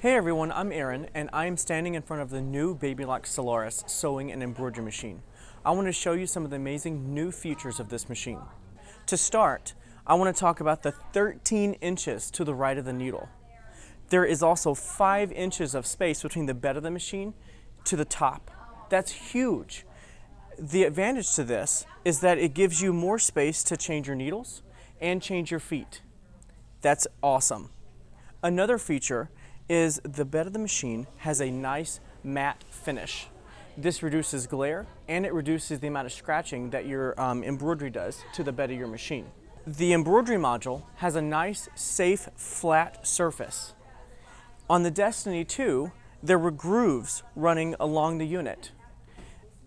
Hey everyone, I'm Aaron and I am standing in front of the new Baby Lock Solaris sewing and embroidery machine. I want to show you some of the amazing new features of this machine. To start, I want to talk about the 13 inches to the right of the needle. There is also 5 inches of space between the bed of the machine to the top. That's huge. The advantage to this is that it gives you more space to change your needles and change your feet. That's awesome. Another feature is the bed of the machine has a nice matte finish. This reduces glare and it reduces the amount of scratching that your embroidery does to the bed of your machine. The embroidery module has a nice, safe, flat surface. On the Destiny 2, there were grooves running along the unit.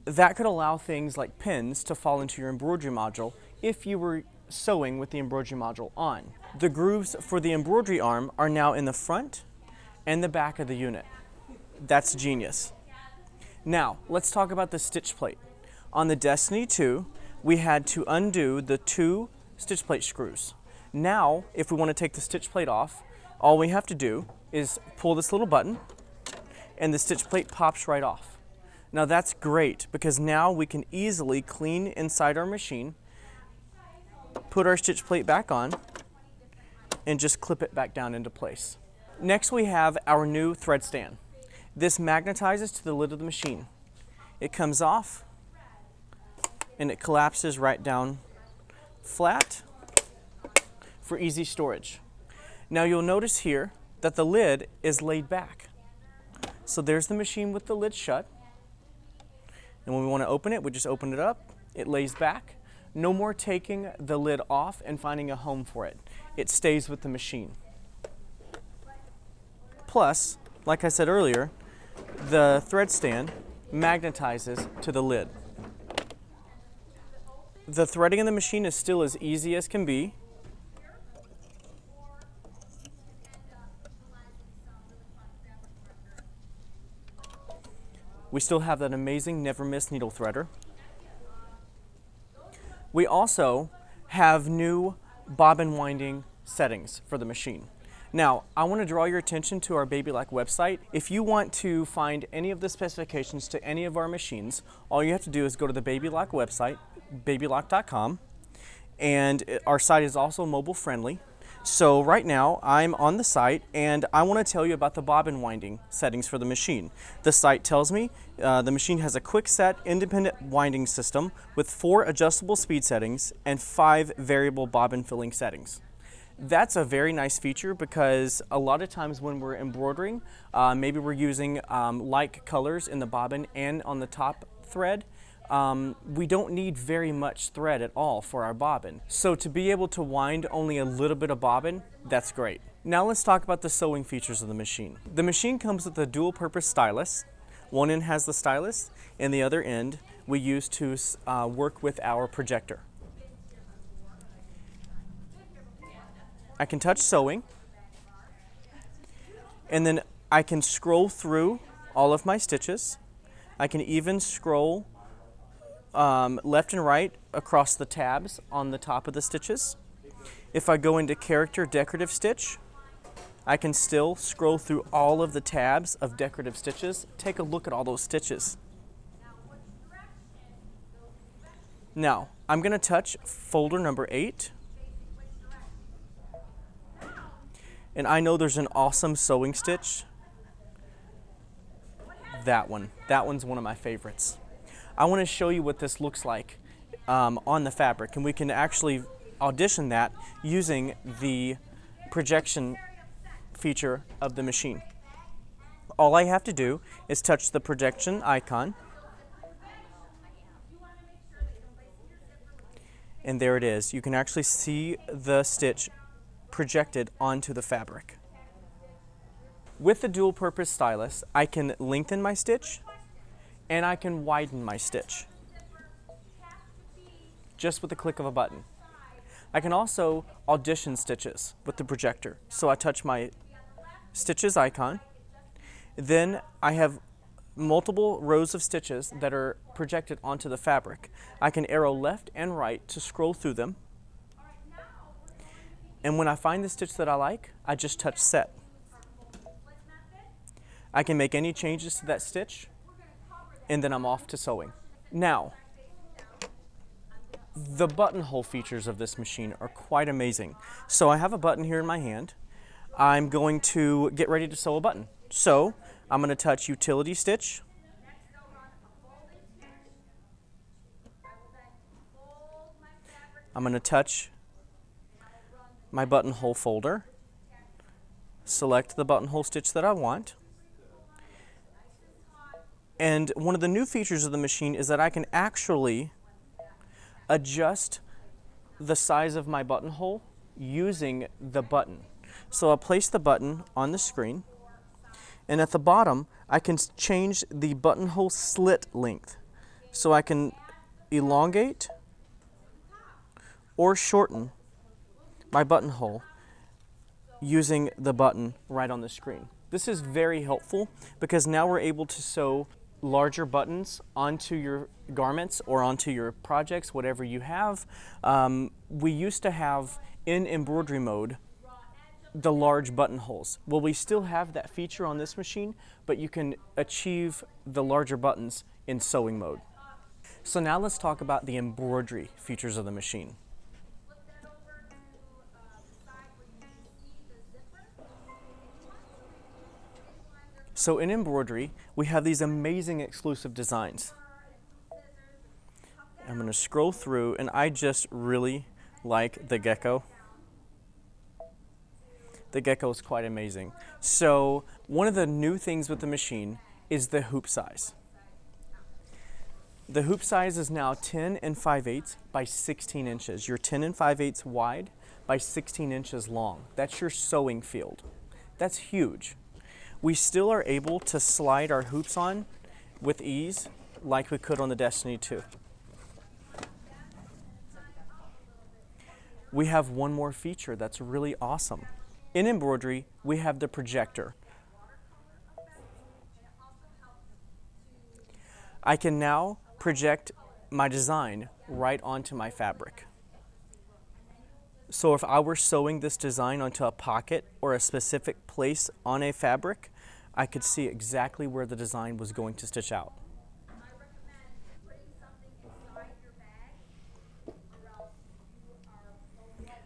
That could allow things like pins to fall into your embroidery module if you were sewing with the embroidery module on. The grooves for the embroidery arm are now in the front and the back of the unit. That's genius. Now, let's talk about the stitch plate. On the Destiny 2, we had to undo the 2 stitch plate screws. Now, if we want to take the stitch plate off, all we have to do is pull this little button and the stitch plate pops right off. Now that's great because now we can easily clean inside our machine, put our stitch plate back on, and just clip it back down into place. Next we have our new thread stand. This magnetizes to the lid of the machine. It comes off and it collapses right down flat for easy storage. Now you'll notice here that the lid is laid back. So there's the machine with the lid shut. And when we want to open it, we just open it up. It lays back. No more taking the lid off and finding a home for it. It stays with the machine. Plus, like I said earlier, the thread stand magnetizes to the lid. The threading in the machine is still as easy as can be. We still have that amazing never miss needle threader. We also have new bobbin winding settings for the machine. Now, I want to draw your attention to our Baby Lock website. If you want to find any of the specifications to any of our machines, all you have to do is go to the Baby Lock website, babylock.com, and our site is also mobile friendly. So right now I'm on the site and I want to tell you about the bobbin winding settings for the machine. The site tells me the machine has a quick set independent winding system with 4 adjustable speed settings and 5 variable bobbin filling settings. That's a very nice feature because a lot of times when we're embroidering, maybe we're using like colors in the bobbin and on the top thread. We don't need very much thread at all for our bobbin. So to be able to wind only a little bit of bobbin, that's great. Now let's talk about the sewing features of the machine. The machine comes with a dual purpose stylus. One end has the stylus and the other end we use to work with our projector. I can touch sewing and then I can scroll through all of my stitches. I can even scroll left and right across the tabs on the top of the stitches. If I go into character decorative stitch, I can still scroll through all of the tabs of decorative stitches. Take a look at all those stitches. Now, I'm going to touch folder number 8. And I know there's an awesome sewing stitch. That one's one of my favorites. I want to show you what this looks like on the fabric, and we can actually audition that using the projection feature of the machine. All I have to do is touch the projection icon, and there it is. You can actually see the stitch projected onto the fabric. With the dual purpose stylus, I can lengthen my stitch and I can widen my stitch just with the click of a button. I can also audition stitches with the projector. So I touch my stitches icon, then I have multiple rows of stitches that are projected onto the fabric. I can arrow left and right to scroll through them. And when I find the stitch that I like, I just touch set. I can make any changes to that stitch, and then I'm off to sewing. Now, the buttonhole features of this machine are quite amazing. So I have a button here in my hand. I'm going to get ready to sew a button. So I'm going to touch Utility Stitch. I'm going to touch my buttonhole folder, select the buttonhole stitch that I want. And one of the new features of the machine is that I can actually adjust the size of my buttonhole using the button. So I'll place the button on the screen, and at the bottom I can change the buttonhole slit length. So I can elongate or shorten my buttonhole using the button right on the screen. This is very helpful because now we're able to sew larger buttons onto your garments or onto your projects, whatever you have. We used to have in embroidery mode the large buttonholes. Well, we still have that feature on this machine, but you can achieve the larger buttons in sewing mode. So now let's talk about the embroidery features of the machine. So in embroidery, we have these amazing exclusive designs. I'm going to scroll through, and I just really like the gecko. The gecko is quite amazing. So one of the new things with the machine is the hoop size. The hoop size is now 10 5/8 by 16 inches. You're 10 5/8 wide by 16 inches long. That's your sewing field. That's huge. We still are able to slide our hoops on with ease like we could on the Destiny 2. We have one more feature that's really awesome. In embroidery, we have the projector. I can now project my design right onto my fabric. So if I were sewing this design onto a pocket or a specific place on a fabric, I could see exactly where the design was going to stitch out.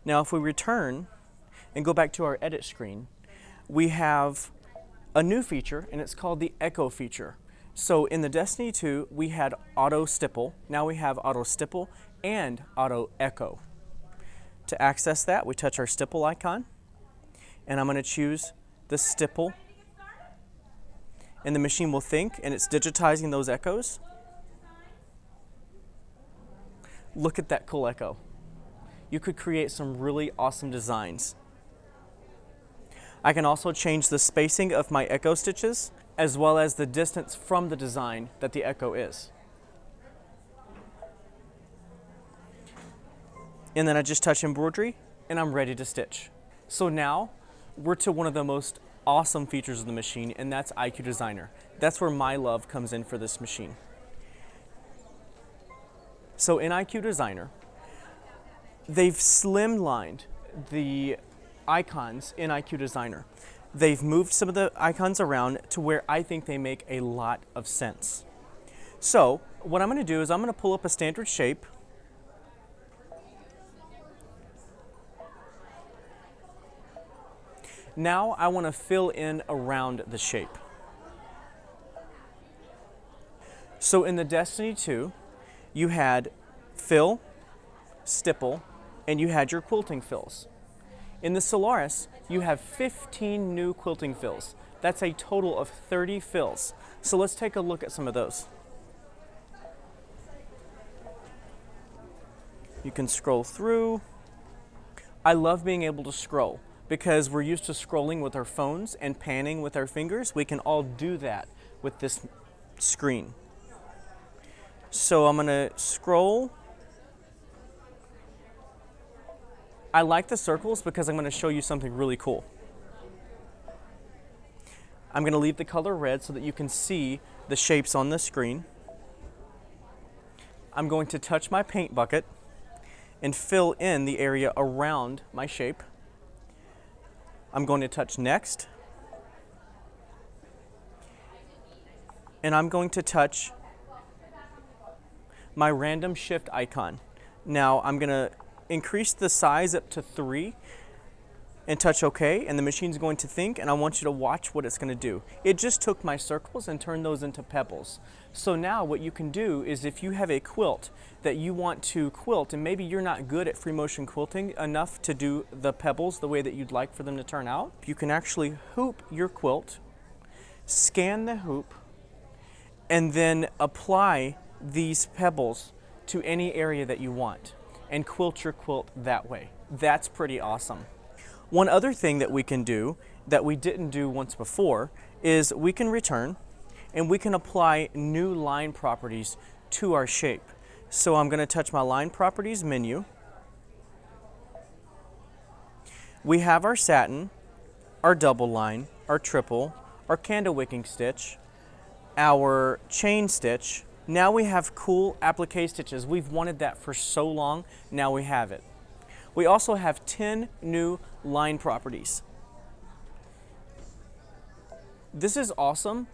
Now if we return and go back to our edit screen, we have a new feature, and it's called the Echo feature. So in the Destiny 2, we had Auto Stipple. Now we have Auto Stipple and Auto Echo. To access that, we touch our stipple icon, and I'm going to choose the stipple, and the machine will think, and it's digitizing those echoes. Look at that cool echo. You could create some really awesome designs. I can also change the spacing of my echo stitches, as well as the distance from the design that the echo is. And then I just touch embroidery, and I'm ready to stitch. So now we're to one of the most awesome features of the machine, and that's IQ Designer. That's where my love comes in for this machine. So in IQ Designer, they've slimlined the icons in IQ Designer. They've moved some of the icons around to where I think they make a lot of sense. So what I'm going to do is I'm going to pull up a standard shape. Now I want to fill in around the shape. So in the Destiny 2, you had fill, stipple, and you had your quilting fills. In the Solaris, you have 15 new quilting fills. That's a total of 30 fills. So let's take a look at some of those. You can scroll through. I love being able to scroll, because we're used to scrolling with our phones and panning with our fingers. We can all do that with this screen. So I'm going to scroll. I like the circles because I'm going to show you something really cool. I'm going to leave the color red so that you can see the shapes on the screen. I'm going to touch my paint bucket and fill in the area around my shape. I'm going to touch next. and I'm going to touch my random shift icon. Now I'm going to increase the size up to 3 and touch OK, and the machine's going to think, and I want you to watch what it's going to do. It just took my circles and turned those into pebbles. So now what you can do is, if you have a quilt that you want to quilt, and maybe you're not good at free motion quilting enough to do the pebbles the way that you'd like for them to turn out, you can actually hoop your quilt, scan the hoop, and then apply these pebbles to any area that you want and quilt your quilt that way. That's pretty awesome. One other thing that we can do that we didn't do once before is we can return and we can apply new line properties to our shape. So I'm going to touch my line properties menu. We have our satin, our double line, our triple, our candle wicking stitch, our chain stitch. Now we have cool applique stitches. We've wanted that for so long, now we have it. We also have 10 new line properties. This is awesome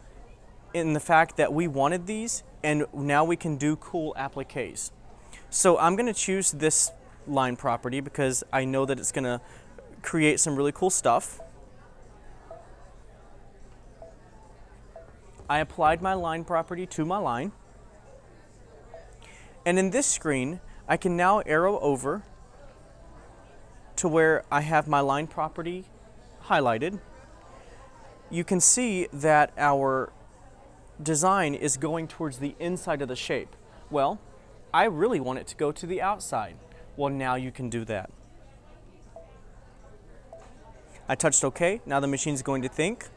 in the fact that we wanted these, and now we can do cool appliques. So I'm going to choose this line property because I know that it's going to create some really cool stuff. I applied my line property to my line. And in this screen, I can now arrow over to where I have my line property highlighted. You can see that our design is going towards the inside of the shape. Well, I really want it to go to the outside. Well, now you can do that. I touched OK. Now the machine's going to think,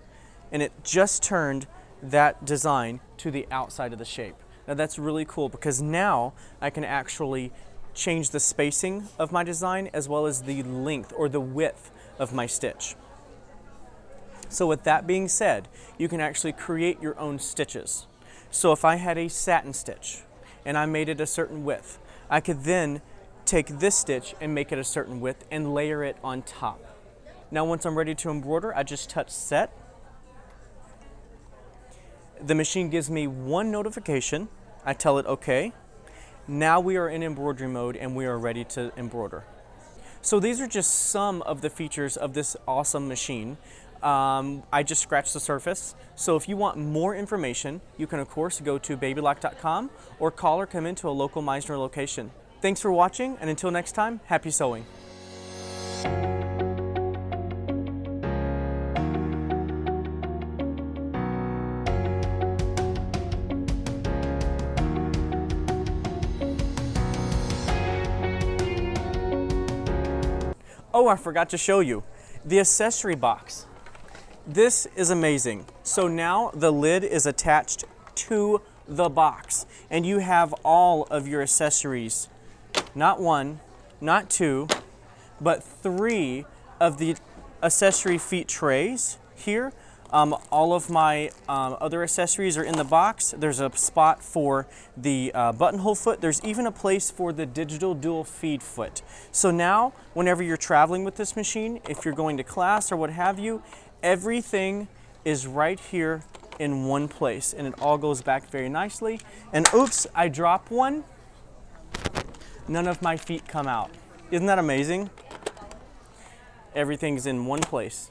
and it just turned that design to the outside of the shape. Now that's really cool because now I can actually change the spacing of my design as well as the length or the width of my stitch. So with that being said, you can actually create your own stitches. So if I had a satin stitch and I made it a certain width, I could then take this stitch and make it a certain width and layer it on top. Now once I'm ready to embroider, I just touch set. The machine gives me one notification. I tell it OK. Now we are in embroidery mode and we are ready to embroider. So these are just some of the features of this awesome machine. I just scratched the surface. So if you want more information, you can of course go to babylock.com or call or come into a local Meissner location. Thanks for watching, and until next time, happy sewing. Oh, I forgot to show you the accessory box. This is amazing. So now the lid is attached to the box and you have all of your accessories. Not one, not two, but 3 of the accessory feet trays here. All of my other accessories are in the box. There's a spot for the buttonhole foot. There's even a place for the digital dual feed foot. So now, whenever you're traveling with this machine, if you're going to class or what have you, everything is right here in one place, and it all goes back very nicely. And oops, I drop one. None of my feet come out. Isn't that amazing? Everything's in one place.